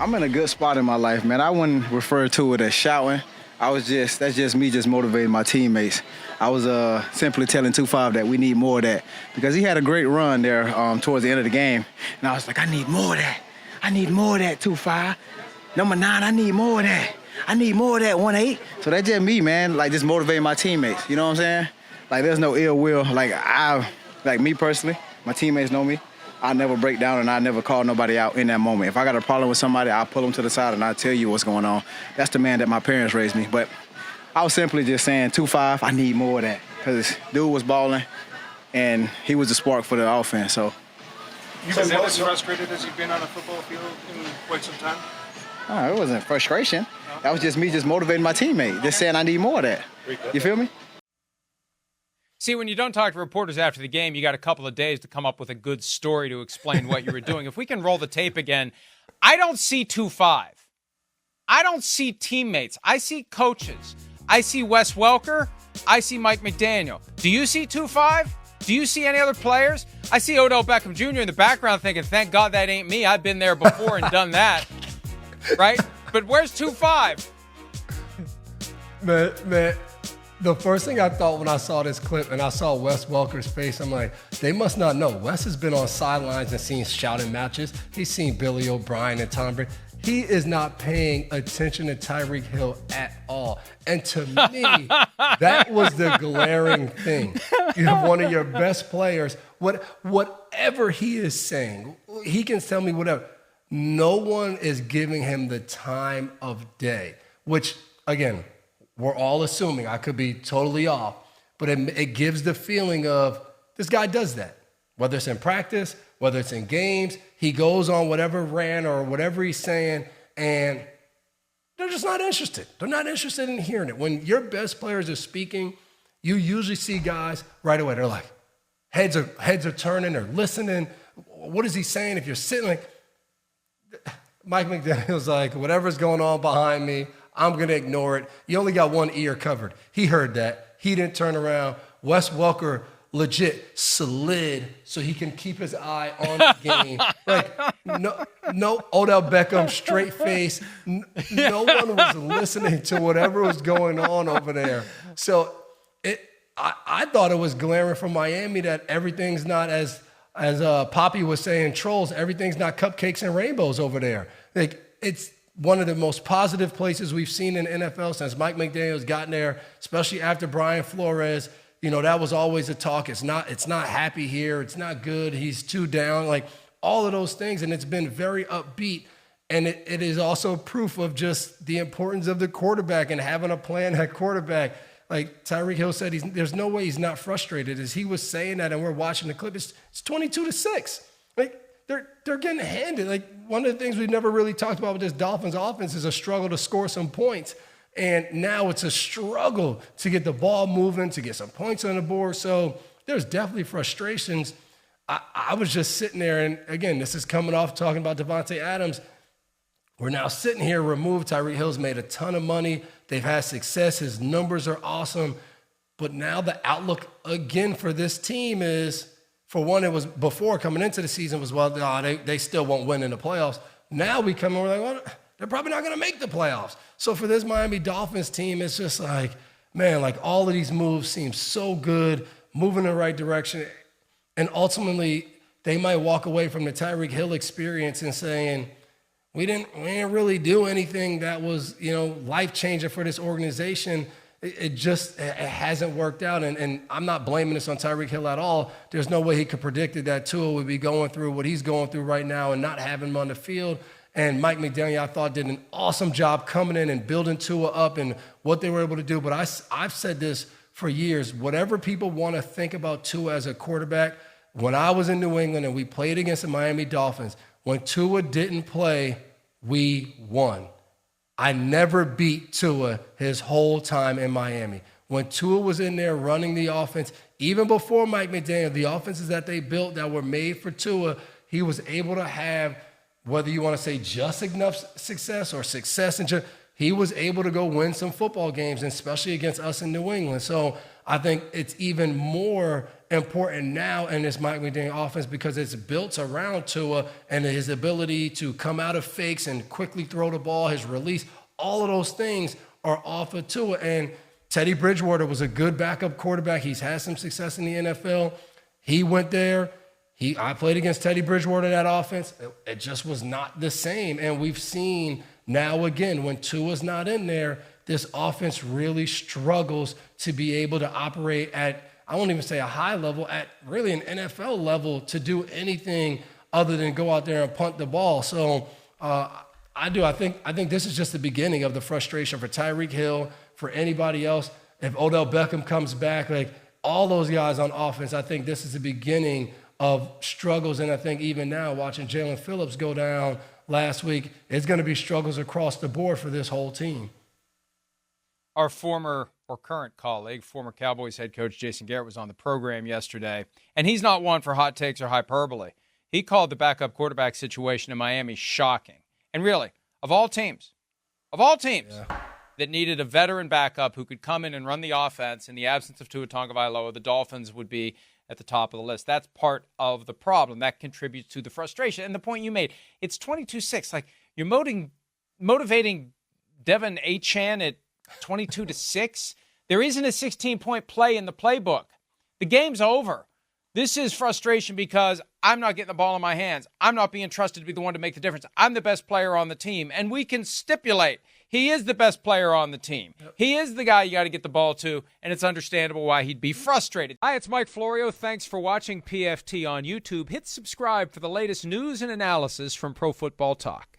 I'm in a good spot in my life, man. I wouldn't refer to it as shouting. That's just me just motivating my teammates. I was simply telling 2-5 that we need more of that because he had a great run there towards the end of the game. And I was like, I need more of that. I need more of that, 2-5. Number 9, I need more of that. I need more of that, 1-8. So that's just me, man, like just motivating my teammates. You know what I'm saying? Like there's no ill will. Like me personally, my teammates know me. I never break down and I never call nobody out in that moment. If I got a problem with somebody, I'll pull them to the side and I'll tell you what's going on. That's the man that my parents raised me. But I was simply just saying, 2-5, I need more of that. Because dude was balling and he was the spark for the offense. So You've been as frustrated as you've been on a football field in quite some time? It wasn't frustration. That was just me just motivating my teammate, just saying I need more of that. You feel me? See, when you don't talk to reporters after the game, you got a couple of days to come up with a good story to explain what you were doing. If we can roll the tape again, I don't see 2-5. I don't see teammates. I see coaches. I see Wes Welker. I see Mike McDaniel. Do you see 2-5? Do you see any other players? I see Odell Beckham Jr. in the background thinking, thank God that ain't me. I've been there before and done that. Right? But where's 2-5? Man, the first thing I thought when I saw this clip and I saw Wes Welker's face, I'm like, they must not know. Wes has been on sidelines and seen shouting matches. He's seen Billy O'Brien and Tom Brady. He is not paying attention to Tyreek Hill at all. And to me, that was the glaring thing. You have one of your best players. Whatever he is saying, he can tell me whatever. No one is giving him the time of day, which, again, we're all assuming. I could be totally off, but it gives the feeling of this guy does that. Whether it's in practice, whether it's in games, he goes on whatever rant or whatever he's saying, and they're just not interested. They're not interested in hearing it. When your best players are speaking, you usually see guys right away. They're like, heads are turning, they're listening. What is he saying? If you're sitting like, Mike McDaniel's like, whatever's going on behind me, I'm going to ignore it. You only got one ear covered. He heard that. He didn't turn around. Wes Welker legit slid so he can keep his eye on the game. Like, no Odell Beckham, straight face. No one was listening to whatever was going on over there. So I thought it was glaring from Miami that everything's not as Poppy was saying, trolls, everything's not cupcakes and rainbows over there. Like, it's one of the most positive places we've seen in the NFL since Mike McDaniel's gotten there, especially after Brian Flores. You know, that was always a talk. It's not happy here. It's not good. He's too down. Like, all of those things. And it's been very upbeat. And it is also proof of just the importance of the quarterback and having a plan at quarterback. Like Tyreek Hill said, there's no way he's not frustrated. As he was saying that, and we're watching the clip, it's 22-6. Like, they're getting handed. Like, one of the things we've never really talked about with this Dolphins offense is a struggle to score some points. And now it's a struggle to get the ball moving, to get some points on the board. So there's definitely frustrations. I was just sitting there, and again, this is coming off talking about Devontae Adams. We're now sitting here removed. Tyreek Hill's made a ton of money. They've had success. His numbers are awesome. But now the outlook again for this team is, for one, it was before coming into the season was, well, they still won't win in the playoffs. Now we come and we're like, well, they're probably not going to make the playoffs. So for this Miami Dolphins team, it's just like, man, like all of these moves seem so good, moving in the right direction. And ultimately, they might walk away from the Tyreek Hill experience and saying, we didn't really do anything that was, life-changing for this organization. It hasn't worked out. And I'm not blaming this on Tyreek Hill at all. There's no way he could predicted that Tua would be going through what he's going through right now and not having him on the field. And Mike McDaniel, I thought, did an awesome job coming in and building Tua up and what they were able to do. But I've said this for years. Whatever people want to think about Tua as a quarterback, when I was in New England and we played against the Miami Dolphins, when Tua didn't play, we won. I never beat Tua his whole time in Miami. When Tua was in there running the offense, even before Mike McDaniel, the offenses that they built that were made for Tua, he was able to have, whether you want to say just enough success or success, he was able to go win some football games, and especially against us in New England. So I think it's even more important now in this Mike McDaniel offense because it's built around Tua and his ability to come out of fakes and quickly throw the ball, his release. All of those things are off of Tua. And Teddy Bridgewater was a good backup quarterback. He's had some success in the NFL. He went there. I played against Teddy Bridgewater in that offense. It just was not the same. And we've seen now again, when Tua's not in there, this offense really struggles to be able to operate at, I won't even say a high level, at really an NFL level to do anything other than go out there and punt the ball. So I think this is just the beginning of the frustration for Tyreek Hill, for anybody else. If Odell Beckham comes back, like all those guys on offense, I think this is the beginning of struggles. And I think even now, watching Jalen Phillips go down last week, it's going to be struggles across the board for this whole team. Our former or current colleague, former Cowboys head coach Jason Garrett, was on the program yesterday, and he's not one for hot takes or hyperbole. He called the backup quarterback situation in Miami shocking. And really, of all teams that needed a veteran backup who could come in and run the offense in the absence of Tua Tagovailoa, the Dolphins would be at the top of the list. That's part of the problem. That contributes to the frustration. And the point you made, it's 22-6. Like, you're motivating Devin Achane at 22-6. There isn't a 16-point play in the playbook. The game's over. This is frustration because I'm not getting the ball in my hands. I'm not being trusted to be the one to make the difference. I'm the best player on the team. And we can stipulate he is the best player on the team. Yep. He is the guy you got to get the ball to, and it's understandable why he'd be frustrated. Hi, it's Mike Florio. Thanks for watching PFT on YouTube. Hit subscribe for the latest news and analysis from Pro Football Talk.